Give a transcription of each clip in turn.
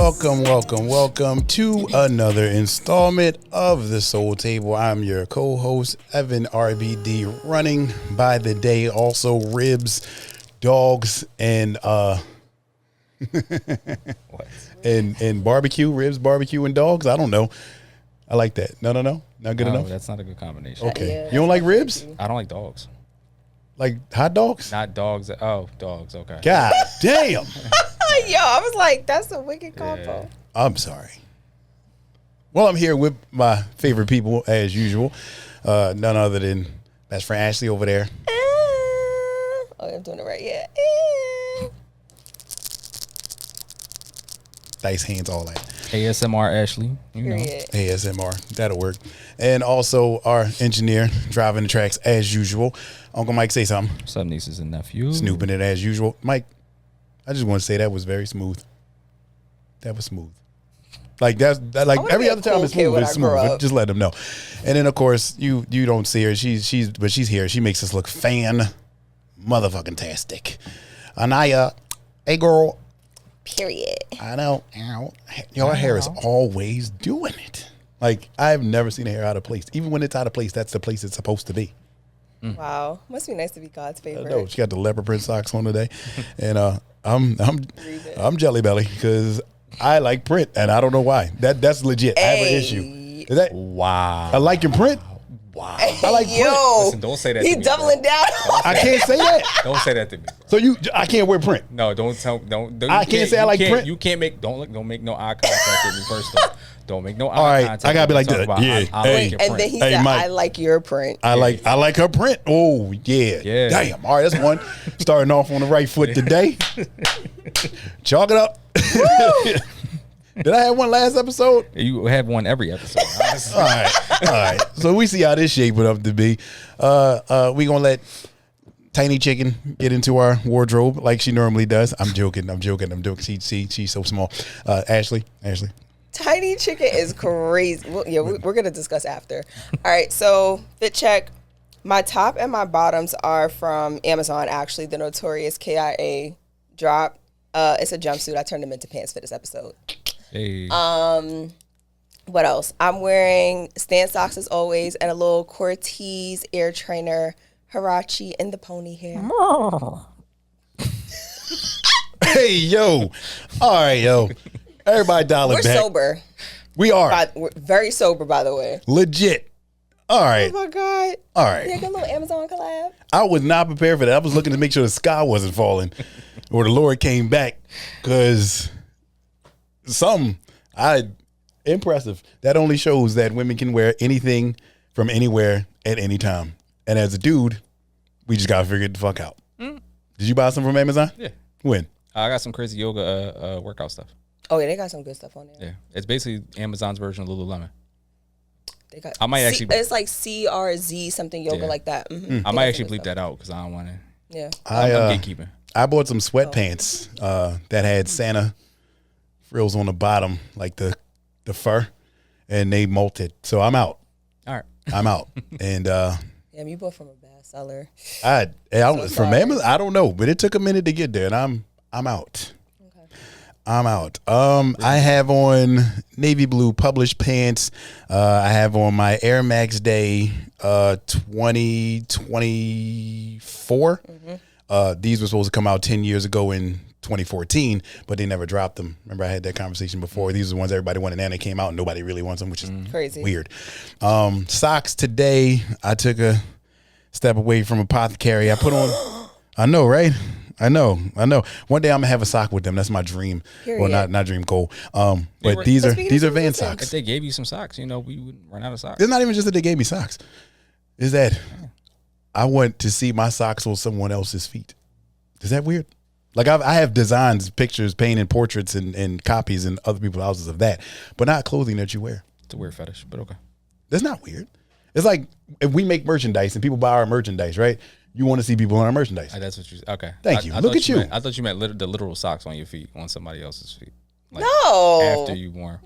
Welcome to another installment of The Soul Table. I'm your co-host, Evan RBD, running by the day. Also, ribs, dogs, and and barbecue, ribs, barbecue, and dogs. I don't know. I like that. No. Not good enough? That's not a good combination. Okay. Yeah, you don't like ribs? I don't like dogs. Like hot dogs? Not dogs. Oh, dogs. Okay. God damn. Yo, I was like, that's a wicked combo. I'm sorry. Well, I'm here with my favorite people as usual. None other than best friend Ashley over there. Oh, I'm doing it right. Yeah. Dice hands, all that. ASMR Ashley. You know. Period. ASMR, that'll work. And also our engineer driving the tracks as usual. Uncle Mike, say something. What's up, nieces and nephews? Snooping it as usual. Mike, I just want to say that was very smooth. That was smooth. Like like every other time it's smooth, it's smooth. But just let them know. And then of course you don't see her. She's here. She makes us look motherfucking tastic. Anaya, hey girl. Period. I know. Your hair is always doing it. Like I've never seen a hair out of place. Even when it's out of place, that's the place it's supposed to be. Wow, must be nice to be God's favorite. No, she got the leopard print socks on today, and I'm jelly belly because I like print, and I don't know why. That's legit. Hey. I have an issue. Is that Wow. I like your print. Wow. I like print. Listen, don't say that. He to me, doubling bro. down. I can't say that. Don't say that to me. Bro. So I can't wear print. No, don't. I can't say I like print. You can't make. Don't make no eye contact with me. First off, don't make no eye All right, contact. I gotta be like Talk that. about, Yeah. I Hey. like your And print. then he Hey, said, Mike. I like your print. I like her print. Oh yeah. Yeah. Damn. All right, that's one. Starting off on the right foot today. Chalk it up. Did I have one last episode? You have one every episode. Honestly. All right. So we see how this shaping up to be. We gonna let Tiny Chicken get into our wardrobe like she normally does. I'm joking. She's so small. Ashley. Tiny Chicken is crazy. Well, yeah, we're going to discuss after. All right, so fit check. My top and my bottoms are from Amazon, actually, the notorious KIA drop. It's a jumpsuit. I turned them into pants for this episode. Hey. What else? I'm wearing Stan socks as always and a little Cortez Air Trainer Hirachi in the pony hair. Hey yo. All right, yo. Everybody dial it We're back. sober. We are We're very sober, by the way. legit. All right. Oh my God. All right. Yeah, good little Amazon collab. I was not prepared for that. I was looking to make sure the sky wasn't falling or the Lord came back because impressive. That only shows that women can wear anything from anywhere at any time. And as a dude, we just got to figure it the fuck out. Did you buy some from Amazon? Yeah. When? I got some crazy yoga workout stuff. Oh, yeah, they got some good stuff on there. Yeah, it's basically Amazon's version of Lululemon. They got I might actually- it's like CRZ something yoga Yeah. like that. I might actually bleep that out because I don't want to. Yeah. I I'm gatekeeping. I bought some sweatpants that had Santa frills on the bottom, like the fur, and they molted. So I'm out. All right. I'm out. And Damn, you bought from a bestseller. I from sorry. Amazon. I don't know, but it took a minute to get there, and I'm out. I'm out. I have on navy blue published pants. I have on my Air Max Day 2024. These were supposed to come out 10 years ago in 2014, but they never dropped them. Remember I had that conversation before. These are the ones everybody wanted, and they came out and nobody really wants them, which is Crazy. weird. Socks today, I took a step away from Apothecary. I put on, I know, right? I know. One day I'm gonna have a sock with them. That's my dream. Well, not dream goal. But these are Van If socks. they gave you some socks, we wouldn't run out of socks. It's not even just that they gave me socks. Is that I want to see my socks on someone else's feet. Is that weird? Like I have designs, pictures, painted portraits, and copies in other people's houses of that, but not clothing that you wear. It's a weird fetish, but okay. That's not weird. It's like if we make merchandise and people buy our merchandise, right? You want to see people on our merchandise. That's what you. Okay. Thank you. Look at you. I thought you meant the literal socks on your feet, on somebody else's feet. Like No. After you wore.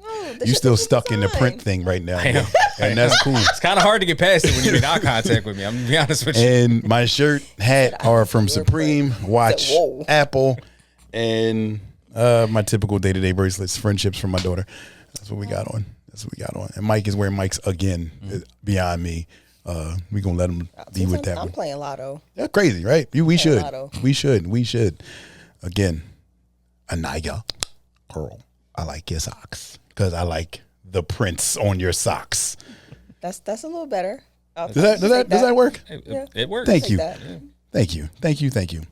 You still stuck in the print thing right now, I know. and that's cool. It's kind of hard to get past it when you make eye contact with me. I'm gonna be honest with you. And my shirt, hat are from Supreme. Watch Whoa. Apple, and My typical day-to-day bracelets, friendships from my daughter. That's what we got on. And Mike is wearing Mike's again, beyond me. We gonna let him be with that one. I'm playing lotto. That's crazy, right? We should. Lotto. We should. Again, Anaya, girl, I like your socks because I like the prints on your socks. That's a little better. Does that work? It works. Thank you. Thank you.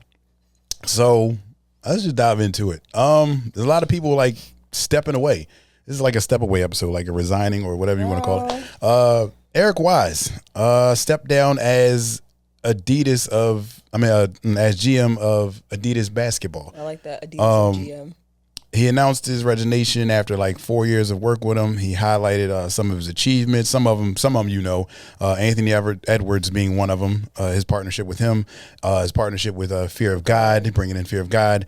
So let's just dive into it. There's a lot of people like stepping away. This is like a step away episode, like a resigning or whatever you want to call it. Eric Wise stepped down as as GM of Adidas basketball. I like that Adidas GM. He announced his resignation after like 4 years of work with him. He highlighted some of his achievements. Some of them, Anthony Edwards being one of them. His partnership with him, his partnership with Fear of God, bringing in Fear of God.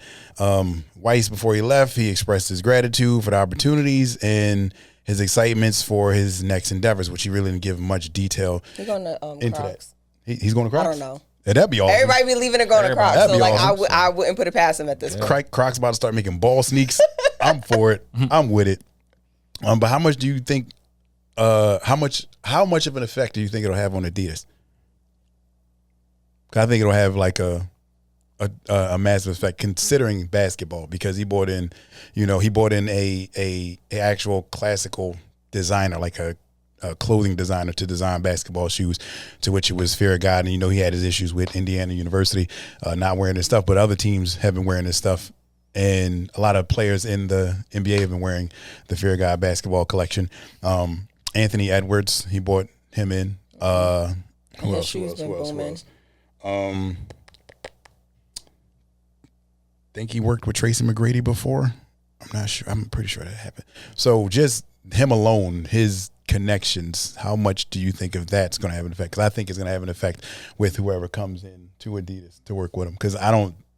Weiss, before he left, he expressed his gratitude for the opportunities and his excitements for his next endeavors, which he really didn't give much detail He's going to into Crocs. that. He's going to Crocs? I don't know. Yeah, that'd be awesome. Everybody be leaving and going to Crocs. That'd So like awesome. I wouldn't put it past him at this point. Crocs about to start making ball sneaks. I'm for it. I'm with it. But how much do you think? How much of an effect do you think it'll have on Adidas? 'Cause I think it'll have like a massive effect considering basketball, because he bought in a actual classical designer, like a clothing designer, to design basketball shoes, to which it was Fear of God. And he had his issues with Indiana University not wearing this stuff, but other teams have been wearing this stuff. And a lot of players in the NBA have been wearing the Fear of God basketball collection. Anthony Edwards, he bought him in. Who else? Think he worked with Tracy McGrady before. I'm not sure. I'm pretty sure that happened. So just him alone, his connections, how much do you think of that's going to have an effect? Because I think it's going to have an effect with whoever comes in to Adidas to work with him. Because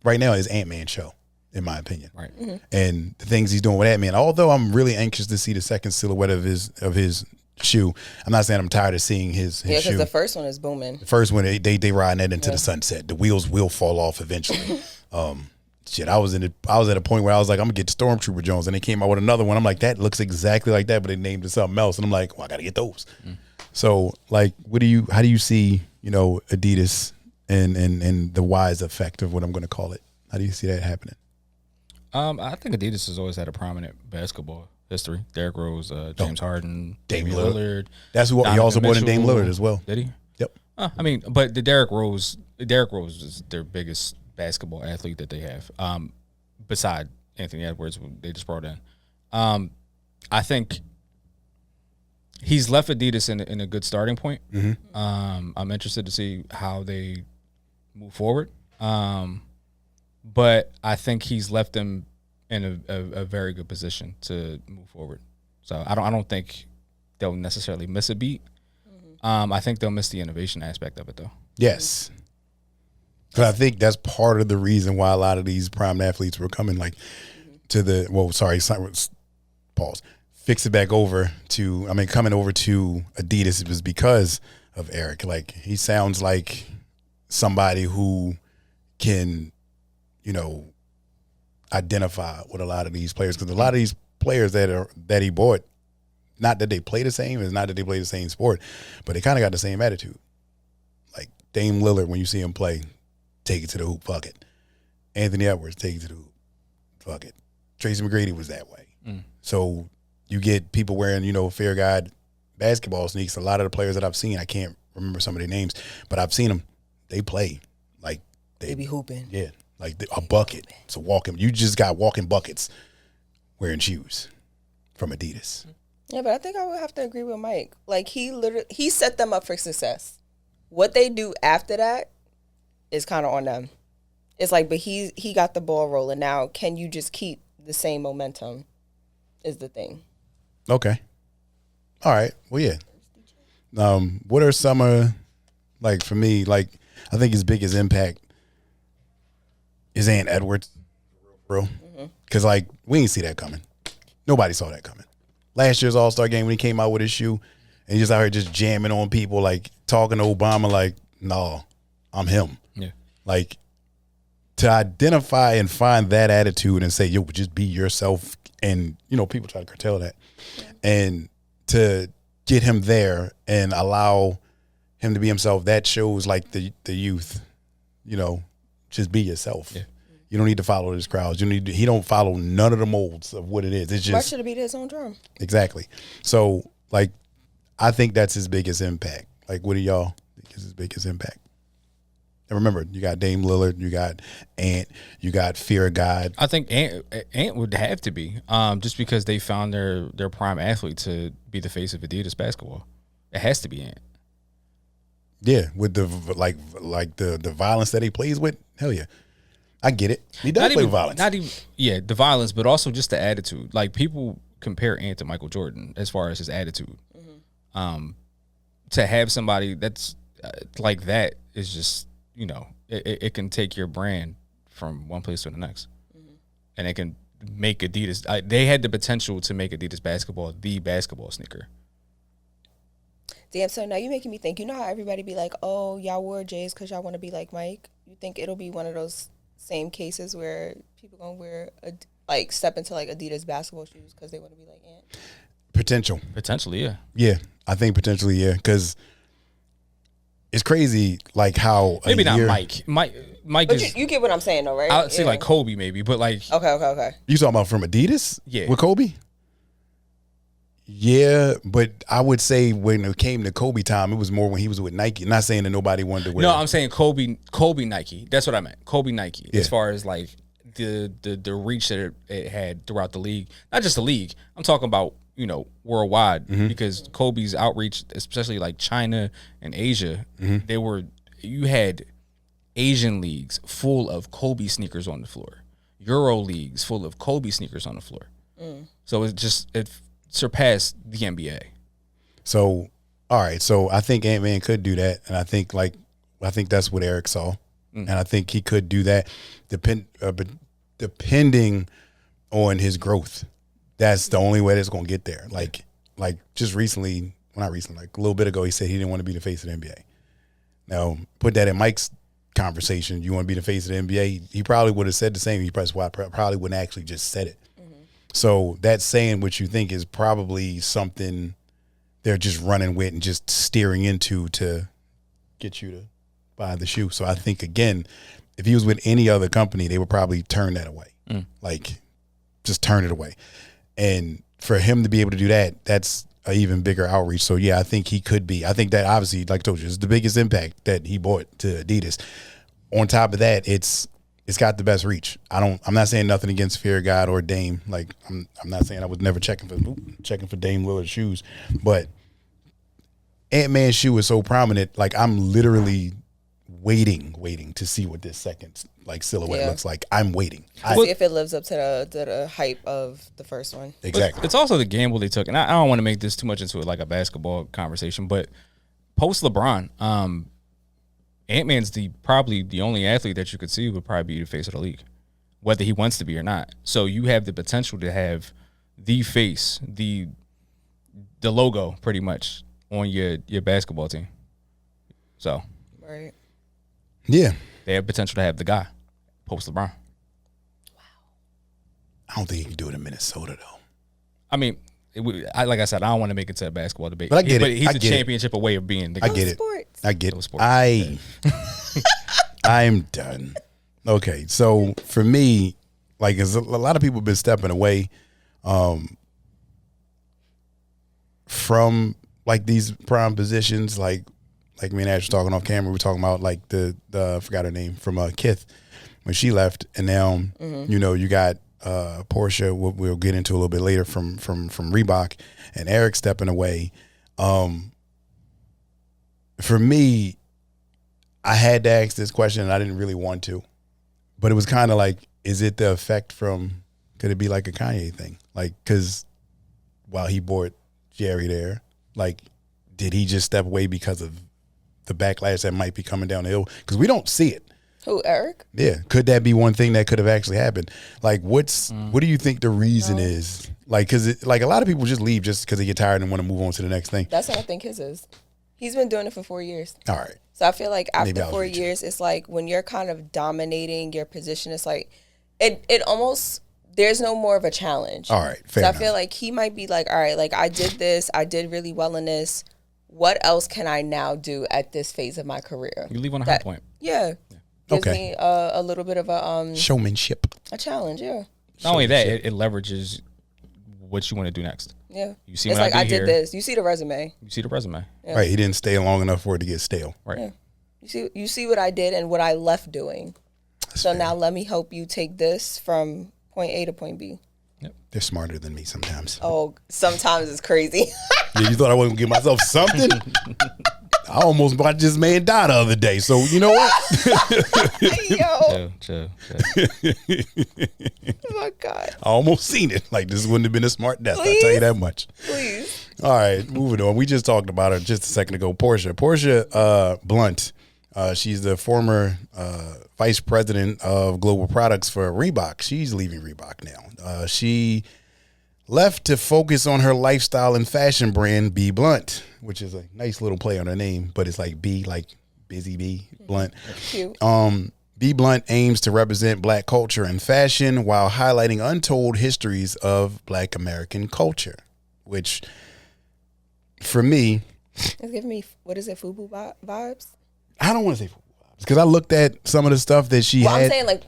right now it's Ant-Man show, in my opinion. Right. Mm-hmm. And the things he's doing with Ant-Man, although I'm really anxious to see the second silhouette of his shoe. I'm not saying I'm tired of seeing his shoe. Because the first one is booming. The first one, they riding that into the sunset. The wheels will fall off eventually. I was at a point where I was like, I'm gonna get the Stormtrooper Jones, and they came out with another one. I'm like, that looks exactly like that, but they named it something else, and I'm like, well, I gotta get those. So, like, how do you see, Adidas and the Wise effect of what I'm gonna call it? How do you see that happening? I think Adidas has always had a prominent basketball history. Derrick Rose, James Harden, Damian Lillard. That's who he also brought in Dame Lillard as well. Did he? Yep. But the Derrick Rose is their biggest basketball athlete that they have, beside Anthony Edwards, who they just brought in. I think he's left Adidas in a good starting point. Mm-hmm. I'm interested to see how they move forward. But I think he's left them in a very good position to move forward. So I don't think they'll necessarily miss a beat. I think they'll miss the innovation aspect of it, though. Yes. Because I think that's part of the reason why a lot of these prime athletes were coming coming over to Adidas. It was because of Eric. Like, he sounds like somebody who can, identify with a lot of these players. Because a lot of these players that he bought, not that they play the same, it's not that they play the same sport, but they kind of got the same attitude. Like Dame Lillard, when you see him play, take it to the hoop, fuck it. Anthony Edwards, take it to the hoop, fuck it. Tracy McGrady was that way. So you get people wearing, Fear God basketball sneaks. A lot of the players that I've seen, I can't remember some of their names, but I've seen them. They play like they be hooping. Yeah, like a bucket. So you just got walking buckets wearing shoes from Adidas. Yeah, but I think I would have to agree with Mike. Like, he set them up for success. What they do after that is kind of on them. It's like, but he got the ball rolling. Now, can you just keep the same momentum is the thing. Okay. All right. Well, yeah. What are some like, for me, like, I think his biggest impact is Ant Edwards, bro. Because, like, we didn't see that coming. Nobody saw that coming. Last year's All-Star game, when he came out with his shoe, and he just out here just jamming on people, like, talking to Obama, like, no, I'm him. Yeah. Like, to identify and find that attitude and say, yo, just be yourself. And, people try to curtail that. Yeah. And to get him there and allow him to be himself, that shows like the youth, just be yourself. Yeah. You don't need to follow this crowd. He don't follow none of the molds of what it is. It's just March should beat his own drum. Exactly. So like, I think that's his biggest impact. Like, what do y'all think is his biggest impact? And remember, you got Dame Lillard, you got Ant, you got Fear of God. I think Ant would have to be, just because they found their prime athlete to be the face of Adidas basketball. It has to be Ant. Yeah, with the like the violence that he plays with. Hell yeah, I get it. He does play violence. The violence, but also just the attitude. Like, people compare Ant to Michael Jordan as far as his attitude. Mm-hmm. To have somebody that's like that is just, it can take your brand from one place to the next. Mm-hmm. And it can make Adidas, they had the potential to make Adidas basketball the basketball sneaker. Damn, so now you're making me think, how everybody be like, oh, y'all wore J's because y'all want to be like Mike? You think it'll be one of those same cases where people going to wear, step into like Adidas basketball shoes because they want to be like Ant? Potentially, yeah. Yeah, I think potentially, yeah, because it's crazy, like how maybe not Mike. Mike but is. You get what I'm saying, though, right? I'd say like Kobe, maybe, but like. Okay. You talking about from Adidas? Yeah. With Kobe? Yeah, but I would say when it came to Kobe time, it was more when he was with Nike. Not saying that nobody wanted to wear. No, I'm saying Kobe Nike. That's what I meant. Kobe Nike. Yeah. As far as like the reach that it had throughout the league, not just the league. I'm talking about worldwide, because Kobe's outreach, especially like China and Asia, you had Asian leagues full of Kobe sneakers on the floor, Euro leagues full of Kobe sneakers on the floor. So it surpassed the NBA. So, all right. So I think Ant-Man could do that. And I think that's what Eric saw. And I think he could do that depending on his growth. That's the only way that's going to get there. Like just recently, well, not recently, like a little bit ago, he said he didn't want to be the face of the NBA. Now, put that in Mike's conversation. You want to be the face of the NBA? He probably would have said the same. He probably wouldn't actually just said it. So that saying what you think is probably something they're just running with and just steering into to get you to buy the shoe. So I think, again, if he was with any other company, they would probably turn that away. Like, just turn it away. And for him to be able to do that, that's an even bigger outreach. So, yeah, I think he could be. I think that, obviously, like I told you, is the biggest impact that he brought to Adidas. On top of that, it's got the best reach. I'm not saying nothing against Fear of God or Dame. Like, I'm not saying I was never checking for Dame Lillard shoes, but Ant-Man's shoe is so prominent. Like, I'm literally waiting to see what this second silhouette looks like. I'm waiting. See if it lives up to the hype of the first one. Exactly. But it's also the gamble they took, and I don't want to make this too much into like a basketball conversation, but post LeBron, Ant-Man's probably the only athlete that you could see would probably be the face of the league, whether he wants to be or not. So you have the potential to have the face, the logo, pretty much on your basketball team. So, right, yeah, they have potential to have the guy post LeBron. Wow. I don't think he can do it in Minnesota though. I mean, like I said, I don't want to make it to a basketball debate. But I get it. But he's a championship away of being the guy. I get it. Sports. I get it. I'm done. Okay, so for me, like, a lot of people have been stepping away from like these prime positions. Like me and Ash were talking off camera, we were talking about like the I forgot her name from Kith when she left, and now you got Porscha. We'll get into a little bit later from Reebok, and Eric stepping away. For me, I had to ask this question, and I didn't really want to, but it was kind of like, is it the effect from? Could it be like a Kanye thing? Like, because while he brought Jerry there, like, did he just step away because of the backlash that might be coming down the hill? Because we don't see it. Who, Eric? Yeah. Could that be one thing that could have actually happened? Like, what do you think the reason is? Like, because a lot of people just leave just because they get tired and want to move on to the next thing. That's what I think his is. He's been doing it for 4 years. All right. So I feel like after 4 years, it's like when you're kind of dominating your position, it's like it almost, there's no more of a challenge. All right, fair enough. I feel like he might be like, all right, like I did this, I did really well in this. What else can I now do at this phase of my career? You leave on a high point. Yeah. Gives me a little bit of a showmanship. A challenge, yeah. Not only that, it leverages what you want to do next. Yeah. You see, it's like I did this. You see the resume. You see the resume. Yeah. Right. He didn't stay long enough for it to get stale. Right. Yeah. You see what I did and what I left doing. That's so fair. now let me help you take this from point A to point B. Yep. They're smarter than me sometimes. Oh, sometimes it's crazy. Yeah, you thought I wasn't gonna give myself something? I almost watched this man die the other day. So you know what? Yo. Chill. Oh my God. I almost seen it. Like this wouldn't have been a smart death. Please? I'll tell you that much. Please. All right, moving on. We just talked about her just a second ago. Porscha Blunt. She's the former vice president of global products for Reebok. She's leaving Reebok now. She left to focus on her lifestyle and fashion brand, B Blunt, which is a nice little play on her name, but it's like B, like Busy Bee Blunt. Cute. B Blunt aims to represent Black culture and fashion while highlighting untold histories of Black American culture, which for me, It's giving me, what is it, FUBU vibes? I don't want to say because I looked at some of the stuff that she had. I'm saying like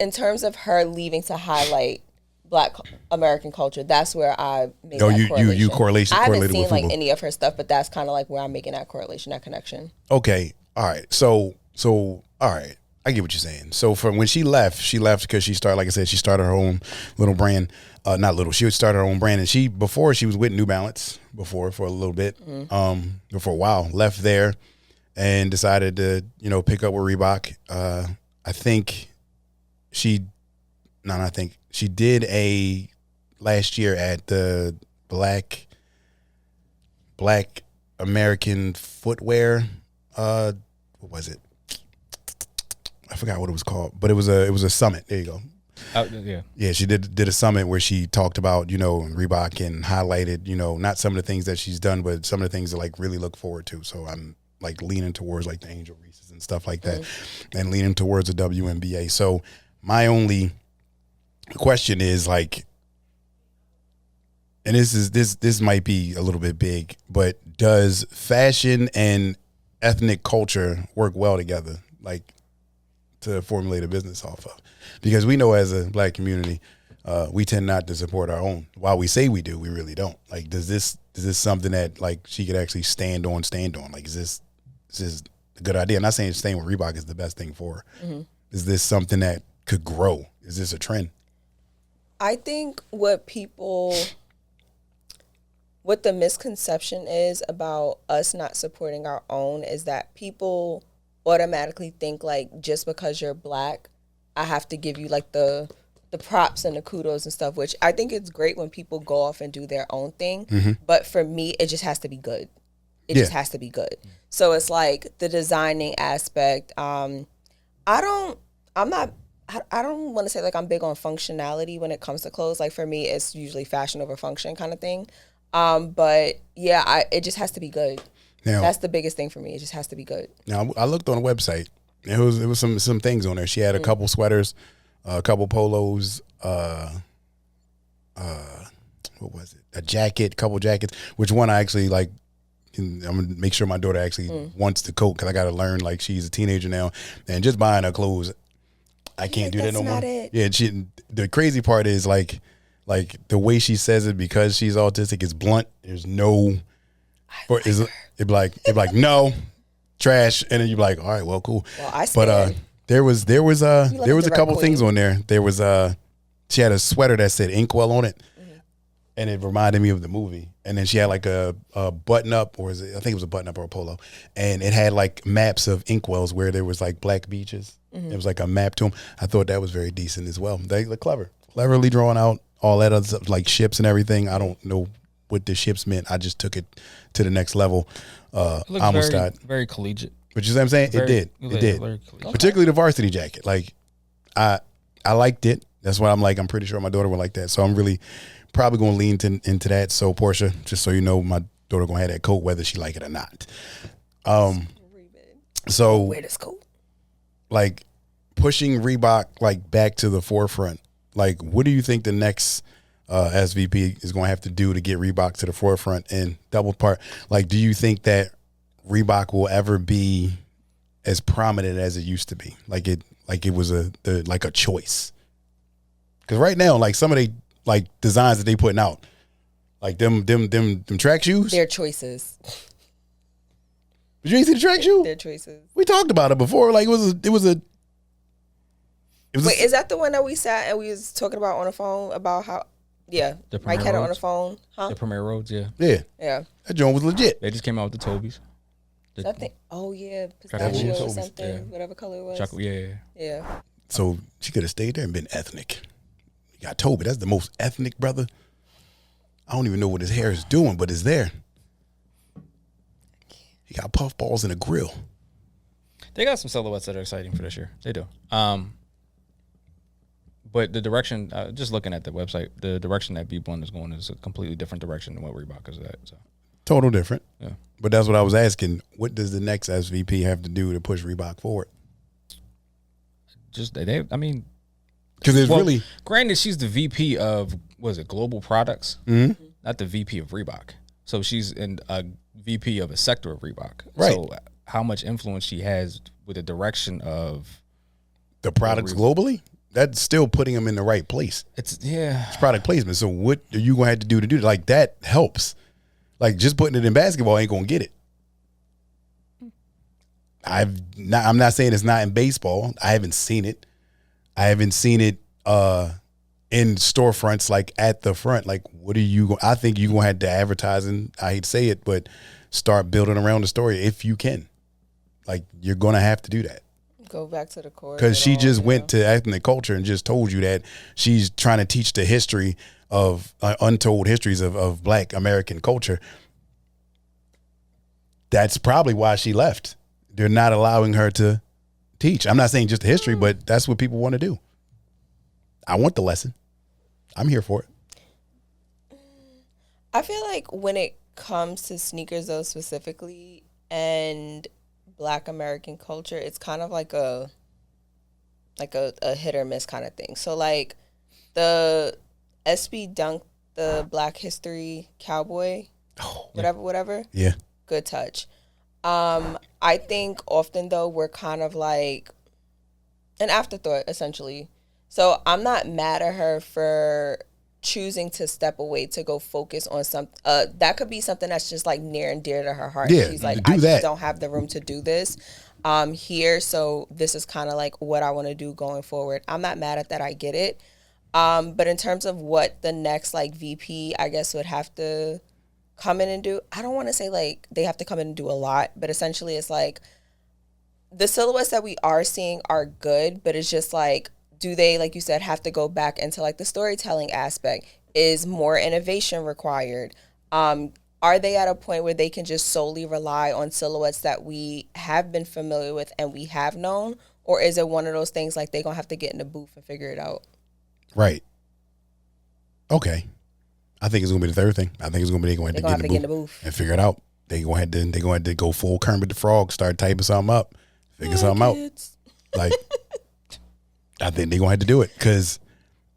in terms of her leaving to highlight Black American culture, that's where I made that correlation. you correlation. I haven't seen with like FUBU. any of her stuff, but that's kind of like where I'm making that correlation, that connection. Okay, all right. So all right, I get what you're saying. So from when she left because she started, like I said, she started her own little brand. Not little, she started her own brand, and before she was with New Balance for a little bit, for a while, left there and decided to pick up with Reebok. I think she did a last year at the Black American Footwear. What was it? I forgot what it was called, but it was a summit. There you go. Yeah, she did a summit where she talked about Reebok and highlighted not some of the things that she's done, but some of the things to like really look forward to. So I'm like leaning towards like the Angel Reese's and stuff like that, and leaning towards the WNBA. So my only question is like, and this might be a little bit big, but does fashion and ethnic culture work well together, like to formulate a business off of? Because we know as a Black community, we tend not to support our own. While we say we do, we really don't. Like, is this something that like she could actually stand on? Like, is this a good idea? I'm not saying staying with Reebok is the best thing for her. Mm-hmm. Is this something that could grow? Is this a trend? I think what the misconception is about us not supporting our own is that people automatically think like just because you're Black, I have to give you like the props and the kudos and stuff, which I think it's great when people go off and do their own thing. Mm-hmm. But for me, it just has to be good. It just has to be good. So it's like the designing aspect. I don't want to say like I'm big on functionality when it comes to clothes. Like for me, it's usually fashion over function kind of thing. But yeah, it just has to be good. Now, that's the biggest thing for me. It just has to be good. Now I looked on the website. It was some things on there. She had a couple sweaters, a couple polos, what was it? A jacket, couple jackets. Which one I actually like. I'm gonna make sure my daughter actually wants the coat because I got to learn. Like she's a teenager now, and just buying her clothes, I can't do that no more. Yeah, the crazy part is like the way she says it because she's autistic is blunt. There's no, it'd be like no. Trash, and then you're like, all right, well, cool. Well, I stand. But there was a couple things on there. There was she had a sweater that said Inkwell on it, and it reminded me of the movie. And then she had like a button up, I think it was a button up or a polo, and it had like maps of Inkwells where there was like black beaches. It was like a map to them. I thought that was very decent as well. They look cleverly drawn out, all that other stuff, like ships and everything. I don't know what the ships meant. I just took it to the next level. It looks very collegiate. But you see what I'm saying? It did. Particularly the varsity jacket. Like I liked it. That's why I'm like, I'm pretty sure my daughter would like that. So I'm really probably going to lean into that. So Porscha, just so you know, my daughter going to have that coat whether she like it or not. So wait, it's cool. Like pushing Reebok like back to the forefront. Like, what do you think the next SVP is going to have to do to get Reebok to the forefront? And double part, like, do you think that Reebok will ever be as prominent as it used to be? Like it was a choice. Because right now, like some of the like designs that they putting out, like them track shoes, their choices. Did you ain't see the track shoe? Their choices. We talked about it before. Like it was a. Wait, is that the one that we sat and we was talking about on the phone about how? Yeah, Mike had it on the phone, huh? The Premier Roads, yeah. Yeah. That joint was legit. They just came out with the Tobies. Something. Oh yeah, pistachio or something, yeah. whatever color it was. Chocolate, Yeah. So she could have stayed there and been ethnic. You got Toby. That's the most ethnic brother. I don't even know what his hair is doing, but it's there. He got puffballs and a grill. They got some silhouettes that are exciting for this year. They do. But the direction, just looking at the website, the direction that B1 is going is a completely different direction than what Reebok is at. So total different. Yeah. But that's what I was asking. What does the next SVP have to do to push Reebok forward? Just I mean, because it's really granted she's the VP of global products, not the VP of Reebok. So she's a VP of a sector of Reebok. Right. So how much influence she has with the direction of the products globally? That's still putting them in the right place. It's product placement. So what are you gonna have to do it? Like that helps. Like just putting it in basketball ain't gonna get it. I'm not saying it's not in baseball. I haven't seen it. I haven't seen it in storefronts like at the front. Like what are you? I think you're gonna have to advertising. I hate to say it, but start building around the story if you can. Like you're gonna have to do that. Go back to the core. Because she just went to ethnic culture and just told you that she's trying to teach the history of untold histories of Black American culture. That's probably why she left. They're not allowing her to teach. I'm not saying just the history, but that's what people want to do. I want the lesson. I'm here for it. I feel like when it comes to sneakers, though, specifically, and Black American culture, it's kind of like a hit or miss kind of thing. So like the SB Dunk, the Black History Cowboy, whatever. Yeah. Good touch. I think often though we're kind of like an afterthought essentially. So I'm not mad at her for choosing to step away to go focus on something that could be something that's just like near and dear to her heart. Yeah, she's like, I just don't have the room to do this here, so this is kind of like what I want to do going forward. I'm not mad at that. I get it. But in terms of what the next like VP I guess would have to come in and do, I don't want to say like they have to come in and do a lot, but essentially it's like the silhouettes that we are seeing are good, but it's just like, do they, like you said, have to go back into like the storytelling aspect? Is more innovation required? Are they at a point where they can just solely rely on silhouettes that we have been familiar with and we have known? Or is it one of those things like they're going to have to get in the booth and figure it out? Right. Okay. I think it's going to be the third thing. I think it's going to be they're going to have to get in the booth and figure it out. They're going to have to go full Kermit the Frog, start typing something up, figure something out. Like, I think they're going to have to do it because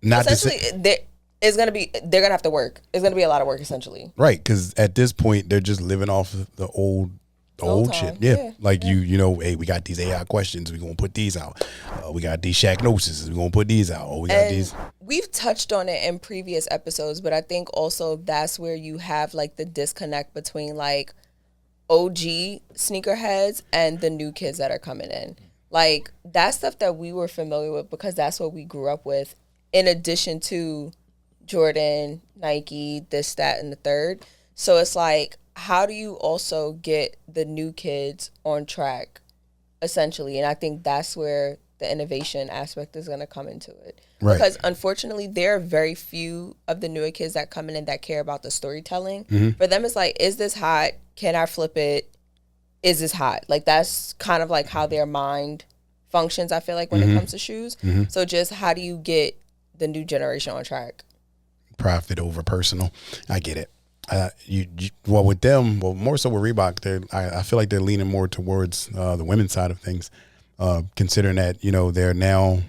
not essentially, they're going to have to work. It's going to be a lot of work essentially. Right. Because at this point, they're just living off of the old shit. Yeah. Like you know, hey, we got these AI questions. We're going to put these out. We got these Shacknosis. We're going to put these out. Oh, we got these. We've touched on it in previous episodes, but I think also that's where you have like the disconnect between like OG sneakerheads and the new kids that are coming in. Like, that's stuff that we were familiar with because that's what we grew up with, in addition to Jordan, Nike, this, that, and the third. So it's like, how do you also get the new kids on track, essentially? And I think that's where the innovation aspect is going to come into it. Right. Because, unfortunately, there are very few of the newer kids that come in that care about the storytelling. Mm-hmm. For them, it's like, is this hot? Can I flip it? Is this hot? Like, that's kind of like how their mind functions, I feel like, when it comes to shoes. Mm-hmm. So just how do you get the new generation on track? Profit over personal. I get it. Well, with them, more so with Reebok, I feel like they're leaning more towards the women's side of things, considering that they're now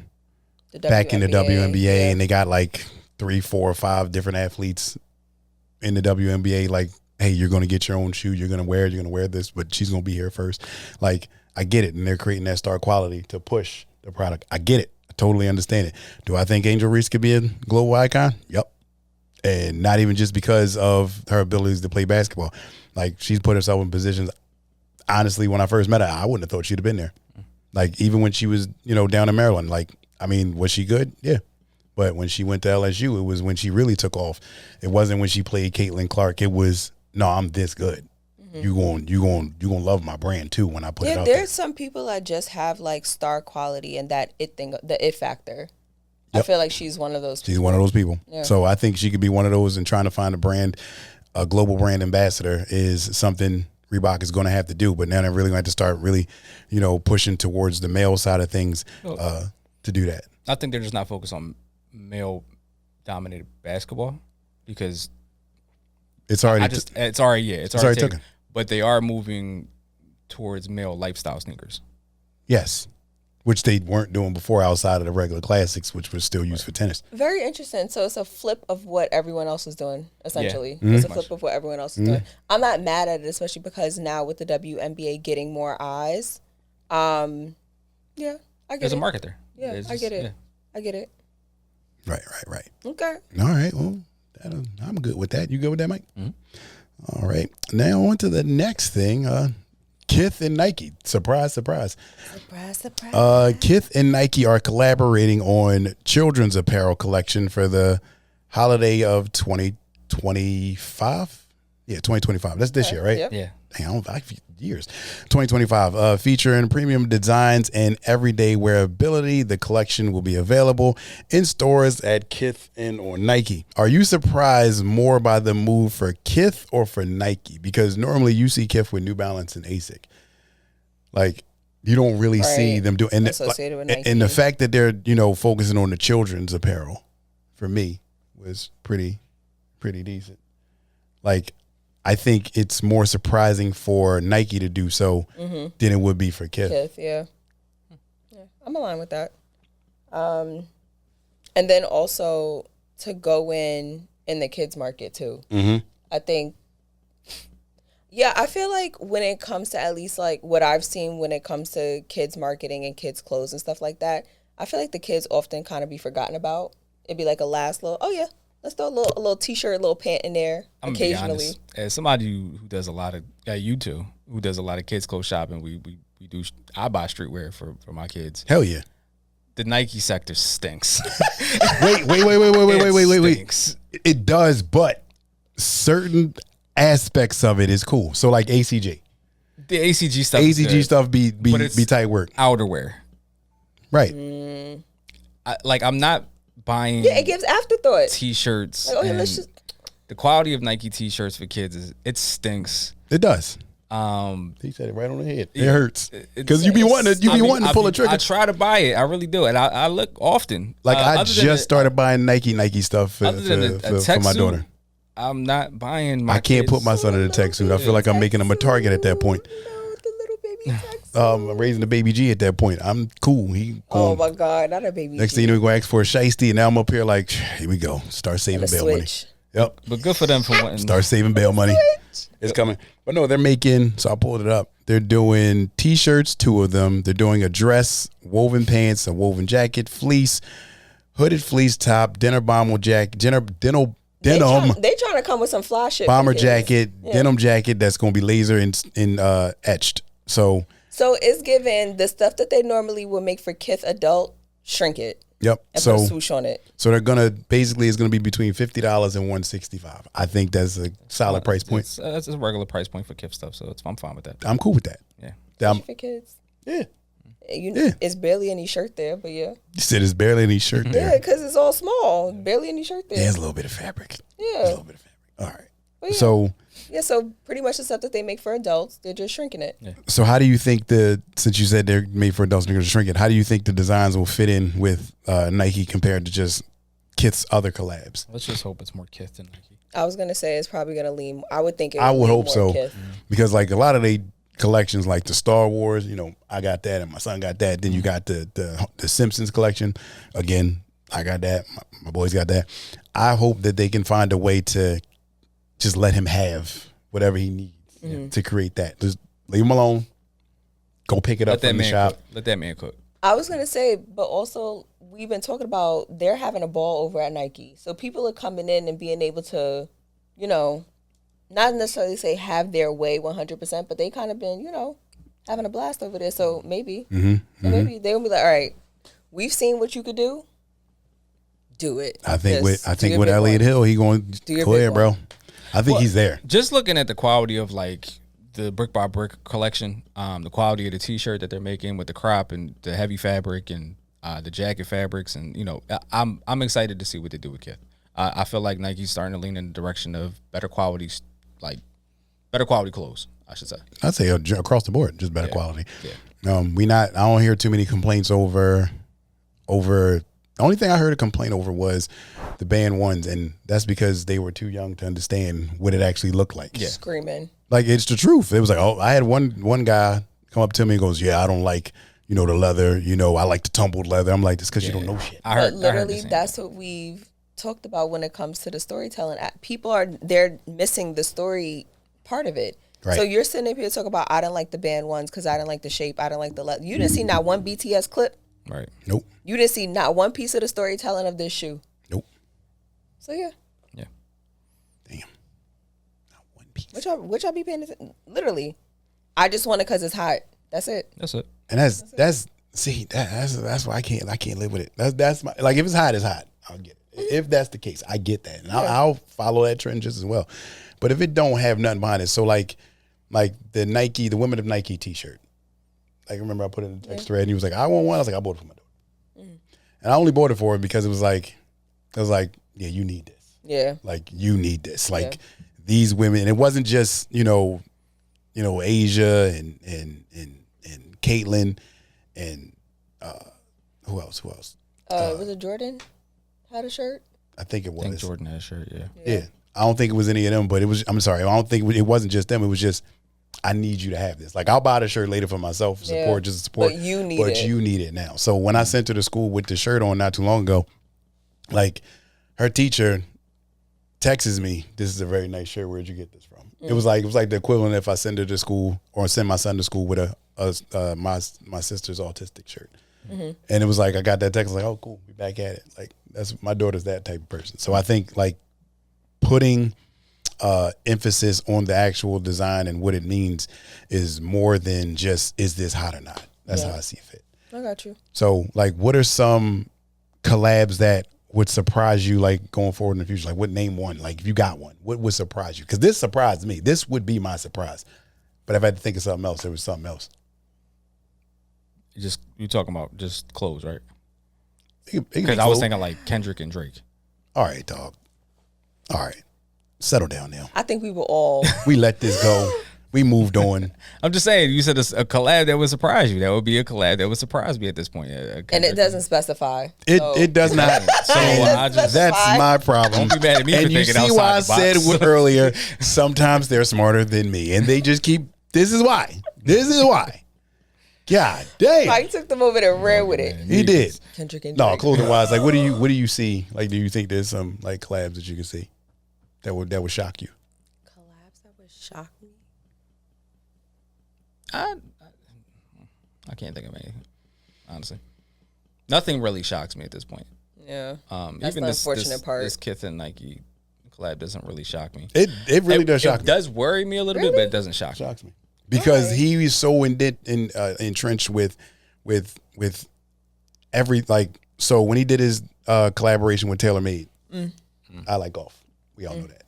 back in the WNBA and they got like 3, 4, or 5 different athletes in the WNBA. Like, hey, you're going to get your own shoe, you're going to wear it, you're going to wear this, but she's going to be here first. Like, I get it, and they're creating that star quality to push the product. I get it, I totally understand it. Do I think Angel Reese could be a global icon? Yep. And not even just because of her abilities to play basketball. Like, she's put herself in positions. Honestly, when I first met her, I wouldn't have thought she'd have been there. Like, even when she was, down in Maryland, like, I mean, was she good? Yeah. But when she went to LSU, it was when she really took off. It wasn't when she played Caitlin Clark. It was, no, I'm this good. Mm-hmm. You gonna love my brand too when I put it out there. There's some people that just have like star quality and that it thing, the it factor. Yep. I feel like she's one of those people. She's one of those people. Yeah. So I think she could be one of those, and trying to find a global brand ambassador is something Reebok is going to have to do. But now they're really going to have to start really, pushing towards the male side of things to do that. I think they're just not focused on male-dominated basketball because it's already taken. But they are moving towards male lifestyle sneakers. Yes. Which they weren't doing before outside of the regular classics, which was still used for tennis. Very interesting. So it's a flip of what everyone else is doing, essentially. Yeah. It's a flip of what everyone else is doing. I'm not mad at it, especially because now with the WNBA getting more eyes, I get There's a market there. Yeah, I get it. Yeah. I get it. Right. Okay. All right. Well, I'm good with that. You good with that, Mike? Mm-hmm. All right. Now on to the next thing. Kith and Nike. Surprise, surprise. Surprise, surprise. Kith and Nike are collaborating on children's apparel collection for the holiday of 2025. Yeah, 2025. That's this year, right? Yep. Yeah. Dang, years. 2025. Featuring premium designs and everyday wearability. The collection will be available in stores at Kith and or Nike. Are you surprised more by the move for Kith or for Nike? Because normally you see Kith with New Balance and Asics. Like, you don't really see them do, and associated with Nike. And the fact that they're focusing on the children's apparel for me was pretty decent. Like, I think it's more surprising for Nike to do so than it would be for Kith. Yeah, I'm aligned with that. And then also to go in the kids market too. Mm-hmm. I think, I feel like when it comes to at least like what I've seen when it comes to kids marketing and kids clothes and stuff like that, I feel like the kids often kind of be forgotten about. It'd be like a last little, let's throw a little t-shirt, a little pant in there occasionally. As somebody who does a lot of you too, who does a lot of kids clothes shopping, we do. I buy streetwear for my kids. Hell yeah. The Nike sector stinks. Wait. It does, but certain aspects of it is cool. So like ACG. The ACG stuff be tight work. Outerwear. Right. I'm not buying it gives afterthought. T-shirts. Like, let's just... The quality of Nike T-shirts for kids it stinks. It does. He said it right on the head. It hurts because you be wanting to pull a trigger. I try to buy it. I really do, and I look often. Like I just started buying Nike stuff for my daughter. I'm not buying. I can't put my son in a tech suit. I feel like I'm making him a target at that point. The little baby tech suit. I'm raising the baby G at that point. I'm cool. Oh my God, not a baby. Next thing you know, we're gonna ask for a shiesty, and now I'm up here like, here we go. Start saving bail money. Yep. But good for them for wanting. Start saving bail money. It's coming. But no, they're making, so I pulled it up. They're doing T-shirts, 2 of them. They're doing a dress, woven pants, a woven jacket, fleece, hooded fleece top, bomber jacket, denim. They trying to come with some fly shit. Bomber jacket, denim jacket that's going to be laser and etched. So it's given the stuff that they normally would make for Kith adult, shrink it. Yep. And put a swoosh on it. So they're gonna basically it's gonna be between $50 and $165. I think that's a solid price point. That's a regular price point for Kith stuff, so I'm fine with that. I'm cool with that. Yeah. For kids. Yeah. It's barely any shirt there, but yeah. You said it's barely any shirt there. Yeah, because it's all small. Barely any shirt there. There's a little bit of fabric. Yeah. A little bit of fabric. All right. Well, yeah. So pretty much the stuff that they make for adults, they're just shrinking it. Yeah. So how do you think since you said they're made for adults, they're going to shrink it, how do you think the designs will fit in with Nike compared to just Kith's other collabs? Let's just hope it's more Kith than Nike. I was gonna say it's probably gonna lean. I would think. I would hope so, Kith. because like a lot of they collections, like the Star Wars, you know, I got that and my son got that. Then you got the Simpsons collection. Again, I got that. My boys got that. I hope that they can find a way to just let him have whatever he needs to create that. Just leave him alone. Go pick it up from the shop. Let that man cook. I was gonna say, but also we've been talking about they're having a ball over at Nike, so people are coming in and being able to, you know, not necessarily say have their way 100%, but they kind of been, you know, having a blast over there. So maybe, maybe they'll be like, all right, we've seen what you could do. Do it. I think with Elliott Hill, he going to go ahead, bro. I think he's there. Just looking at the quality of like the brick by brick collection, the quality of the T-shirt that they're making with the crop and the heavy fabric and the jacket fabrics, and you know, I'm excited to see what they do with Kith. I feel like Nike's starting to lean in the direction of better quality, like better quality clothes, I should say. I'd say across the board, just better quality. Yeah. I don't hear too many complaints over. The only thing I heard a complaint over was the band ones, and that's because they were too young to understand what it actually looked like. Yeah. Screaming. Like, it's the truth. It was like, oh, I had one guy come up to me and goes, yeah, I don't like, you know, the leather. You know, I like the tumbled leather. I'm like, this because you don't know shit. But literally, that's what we've talked about when it comes to the storytelling. People they're missing the story part of it. Right. So you're sitting up here talking about, I didn't like the band ones because I didn't like the shape. I didn't like the leather. You didn't see not one BTS clip. Right. Nope. You didn't see not one piece of the storytelling of this shoe. Nope. So yeah. Yeah. Damn. Not one piece. Which y'all be paying attention? Literally, I just want it because it's hot. That's it. That's it. And that's why I can't live with it. That's my, like, if it's hot, it's hot. I'll get it. If that's the case, I get that, and I'll follow that trend just as well. But if it don't have nothing behind it, so like the Nike, the Women of Nike T-shirt. Like, I remember I put it in the text thread, and he was like, I want one. I was like, I bought it for my daughter. And I only bought it for him because it was like, yeah, you need this. Yeah. Like, you need this. Like, these women, and it wasn't just, you know, Asia and Caitlyn and who else? Was it Jordan had a shirt? I think it was. I think Jordan had a shirt, Yeah. I don't think it was any of them, but it was, I'm sorry, I don't think it wasn't just them. It was just, I need you to have this. Like, I'll buy the shirt later for myself, just to support. But you need it now. So when I sent her to school with the shirt on not too long ago, like, her teacher texts me, this is a very nice shirt. Where'd you get this from? It was like the equivalent if I send her to school or send my son to school with my sister's autistic shirt. And it was like, I got that text, like, oh, cool, we back at it. Like, that's, my daughter's that type of person. So I think, like, putting emphasis on the actual design and what it means is more than just, is this hot or not? That's how I see fit. I got you. So, like, what are some collabs that would surprise you, like, going forward in the future? Like, what, name one? Like, if you got one, what would surprise you? Because this surprised me. This would be my surprise. But if I had to think of something else, there was something else. You talking about just clothes, right? Because I was thinking like Kendrick and Drake. All right, dog. All right. Settle down now. I think we were all. We let this go. We moved on. I'm just saying, you said a collab that would surprise you. That would be a collab that would surprise me at this point. And it doesn't specify. It does not. So that's my problem. Don't be mad at me and for thinking you see why I outside the box. said earlier, sometimes they're smarter than me. And they just keep, this is why. God damn. Mike took the moment and ran with it. He did. Kendrick and No, Drake. clothing wise, like, what do you see? Like, do you think there's some, like, collabs that you can see that would shock you? Collabs that would shock me? I can't think of anything, honestly. Nothing really shocks me at this point. Yeah. That's even the unfortunate part. This Kith and Nike collab doesn't really shock me. It really does shock me. It does worry me a little bit, but it doesn't shock me. Because he was so entrenched with every, like, so when he did his collaboration with TaylorMade, I like golf. We all know that.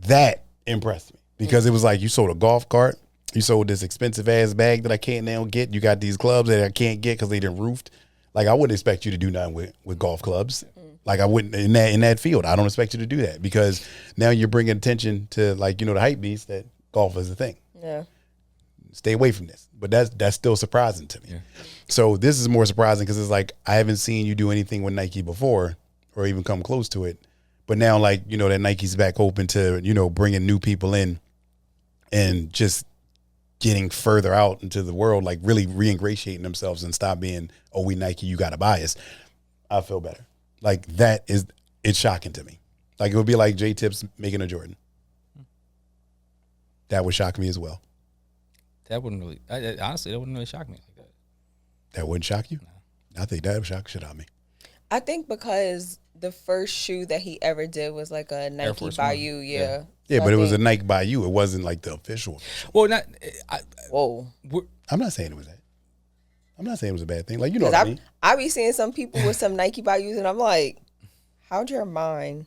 That impressed me because it was like, you sold a golf cart, you sold this expensive ass bag that I can't now get. You got these clubs that I can't get because they didn't roofed. Like, I wouldn't expect you to do nothing with golf clubs. Like, I wouldn't in that field. I don't expect you to do that because now you're bringing attention to, like, you know, the hype beast that golf is a thing. Yeah. Stay away from this. But that's still surprising to me. Yeah. So this is more surprising because it's like, I haven't seen you do anything with Nike before or even come close to it. But now, like, you know, that Nike's back open to, you know, bringing new people in and just getting further out into the world, like really re-ingratiating themselves and stop being, oh, we Nike, you got to buy us. I feel better. Like it's shocking to me. Like it would be like J-Tips making a Jordan. That would shock me as well. That wouldn't really, honestly, that wouldn't really shock me like that. That wouldn't shock you? No. I think that would shock shit out of me. I think because the first shoe that he ever did was like a Nike Bayou, yeah. Yeah, but it was a Nike Bayou. It wasn't like the official. Well, not. Whoa. I'm not saying it was that. I'm not saying it was a bad thing. Like, you know what I mean? I be seeing some people with some Nike Bayous, and I'm like, how'd your mind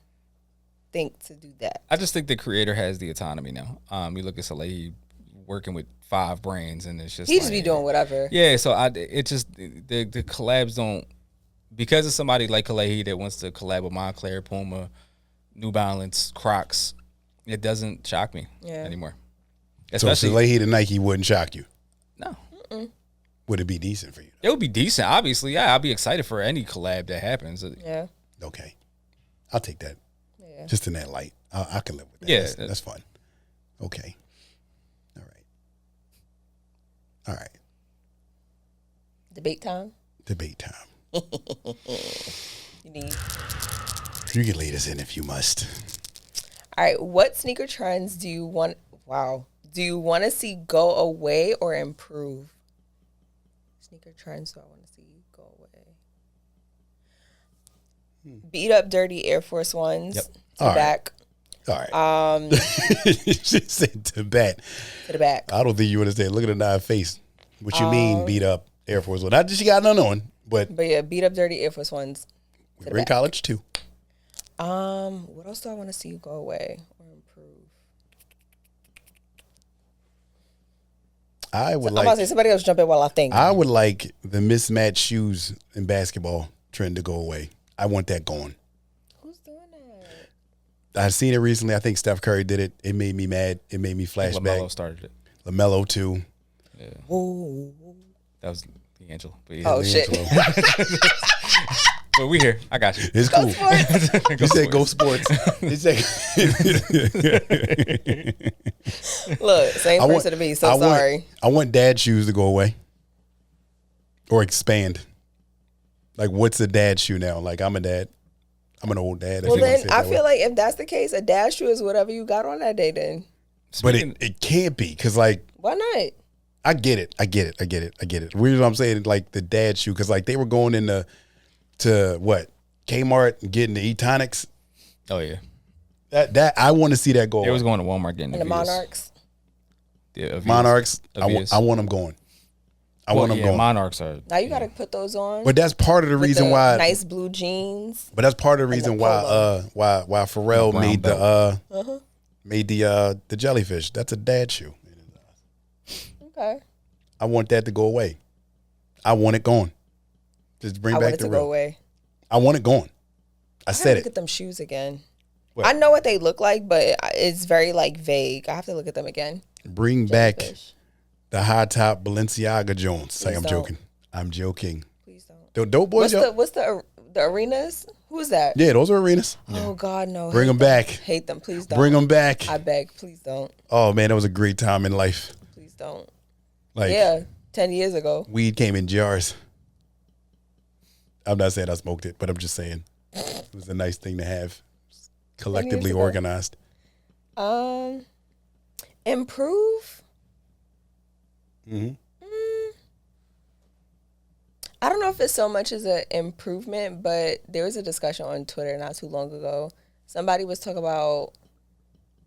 think to do that? I just think the creator has the autonomy now. You look at Salehi working with 5 brands, and it's just he just be doing whatever. Yeah, so it just the collabs don't, because of somebody like Kalehi that wants to collab with Moncler, Puma, New Balance, Crocs. It doesn't shock me anymore. Especially, so Salehi to Nike wouldn't shock you? No. Mm-mm. Would it be decent for you? It would be decent, obviously. Yeah, I'll be excited for any collab that happens. Yeah. Okay. I'll take that. Yeah. Just in that light. I can live with that. Yeah. That's fun. Okay. All right. Debate time? Debate time. You can lead us in if you must. All right. What sneaker trends do you want to see go away or improve? Sneaker trends do I want to see go away? Beat up dirty Air Force Ones. Yep. To the back. All right. She said to back. To the back. I don't think you understand. Look at the knife face. What you mean beat up Air Force One? Not just she got another one, but yeah, beat up dirty Air Force Ones. We're in college too. What else do I want to see go away or improve? I'm about to say somebody else jump in while I think. I would like the mismatched shoes in basketball trend to go away. I want that gone. Who's doing that? I've seen it recently. I think Steph Curry did it. It made me mad. It made me flashback. LaMelo started it. LaMelo too. Yeah. Ooh. That was D'Angelo. But yeah, oh shit. But we here. I got you. It's cool. You said go sports. Look, same person to me. So sorry. I want dad shoes to go away or expand. Like, what's a dad shoe now? Like, I'm a dad. I'm an old dad. Well, then I feel like if that's the case, a dad shoe is whatever you got on that day. Then, but it can't be because like why not? I get it. The reason I'm saying like the dad shoe because like they were going into what Kmart and getting the E-Tonics. Oh yeah, that I want to see that go. It was going to Walmart getting the Monarchs. Yeah, Monarchs. I want them going. I want them going. Monarchs are. Now you got to put those on. But that's part of the reason why. Nice blue jeans. But that's part of the reason why Pharrell made the jellyfish. That's a dad shoe. Okay. I want that to go away. I want it gone. Just bring back the real. Go away. I want it gone. I said it. Look at them shoes again. What? I know what they look like, but it's very like vague. I have to look at them again. Bring back the high top Balenciaga Jones. Like, I'm joking. I'm joking. Please don't. The dope boys. What's the arenas? Who's that? Yeah, those are arenas. Oh God, no. Bring them back. Hate them. Please don't. Bring them back. I beg. Please don't. Oh man, that was a great time in life. Please don't. Like 10 years ago. Weed came in jars. I'm not saying I smoked it, but I'm just saying it was a nice thing to have. Collectively organized. Improve? Mm-hmm. I don't know if it's so much as an improvement, but there was a discussion on Twitter not too long ago. Somebody was talking about,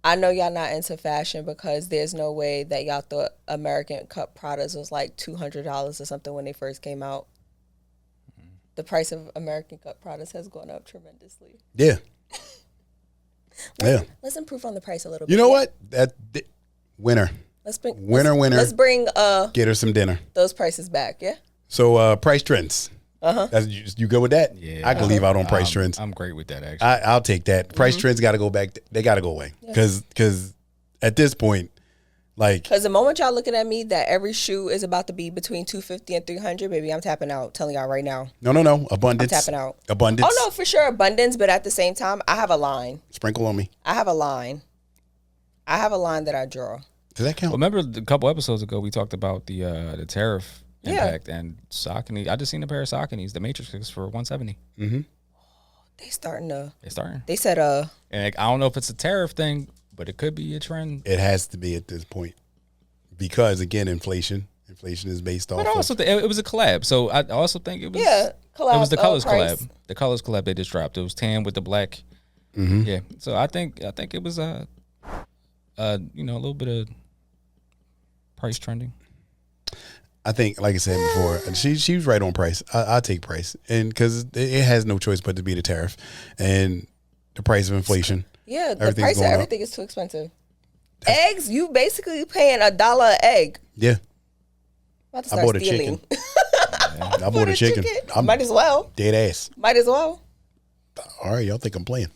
I know y'all not into fashion because there's no way that y'all thought American Cup products was like $200 or something when they first came out. The price of American Cup products has gone up tremendously. Yeah. Let's improve on the price a little bit. You know what? Winner. Let's bring winner. Let's bring get her some dinner. Those prices back, yeah? So price trends. Uh-huh. You go with that? Yeah. I can leave out on price trends. I'm great with that actually. I'll take that. Price trends got to go back. They got to go away because at this point, Like, because the moment y'all looking at me that every shoe is about to be between $250 and $300, baby, I'm tapping out. Telling y'all right now. No. Abundance. I'm tapping out. Abundance. Oh no, for sure, abundance. But at the same time, I have a line. Sprinkle on me. I have a line that I draw. Does that count? Well, remember a couple episodes ago we talked about the tariff impact and Saucony. I just seen a pair of Sauconys, the Matrixes for $170. Mm-hmm. They starting. They said and I don't know if it's a tariff thing, but it could be a trend. It has to be at this point because again, inflation is based off. But I also think it was a collab, so I also think it was collab. It was the colors price. collab. The colors collab they just dropped. It was tan with the black. Mm-hmm. Yeah, so I think it was a little bit of price trending. I think, like I said before, she was right on price. I take price, and because it has no choice but to be the tariff and the price of inflation. Yeah, the price of everything is too expensive. Eggs, you basically paying $1 an egg. Yeah, I bought a chicken. I bought a chicken. Might as well. Dead ass. Might as well. All right, y'all think I'm playing?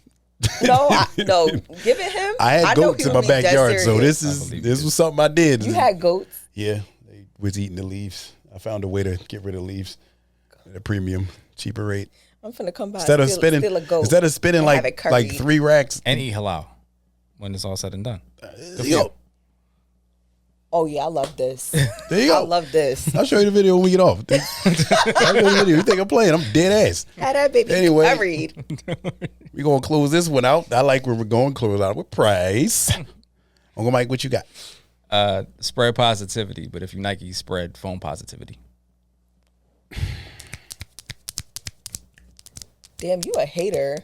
No, give it him. I had goats in my backyard, so this was something I did. You had goats? Yeah, they was eating the leaves. I found a way to get rid of leaves at a premium, cheaper rate. I'm finna come by instead of spending like 3 racks and eat halal when it's all said and done. Oh yeah, I love this. There you go. I love this. I'll show you the video when we get off. I'll show you the video. You think I'm playing? I'm dead ass. Had that baby anyway, we're gonna close this one out. I like where we're going. Close out with price. Uncle Mike, what you got? Spread positivity, but if you Nike, spread phone positivity. Damn, you a hater.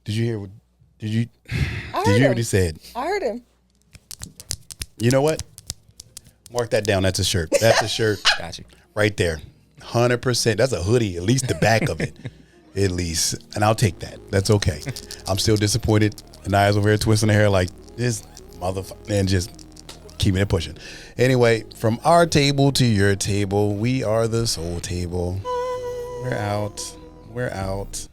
Did you hear what he said? I heard him. You know what? Mark that down. That's a shirt. That's a shirt. Got you. Right there. 100%. That's a hoodie, at least the back of it. At least. And I'll take that. That's okay. I'm still disappointed. Anaya's over here twisting her hair like this motherfucker and just keeping it pushing. Anyway, from our table to your table, we are the Soul Table. We're out.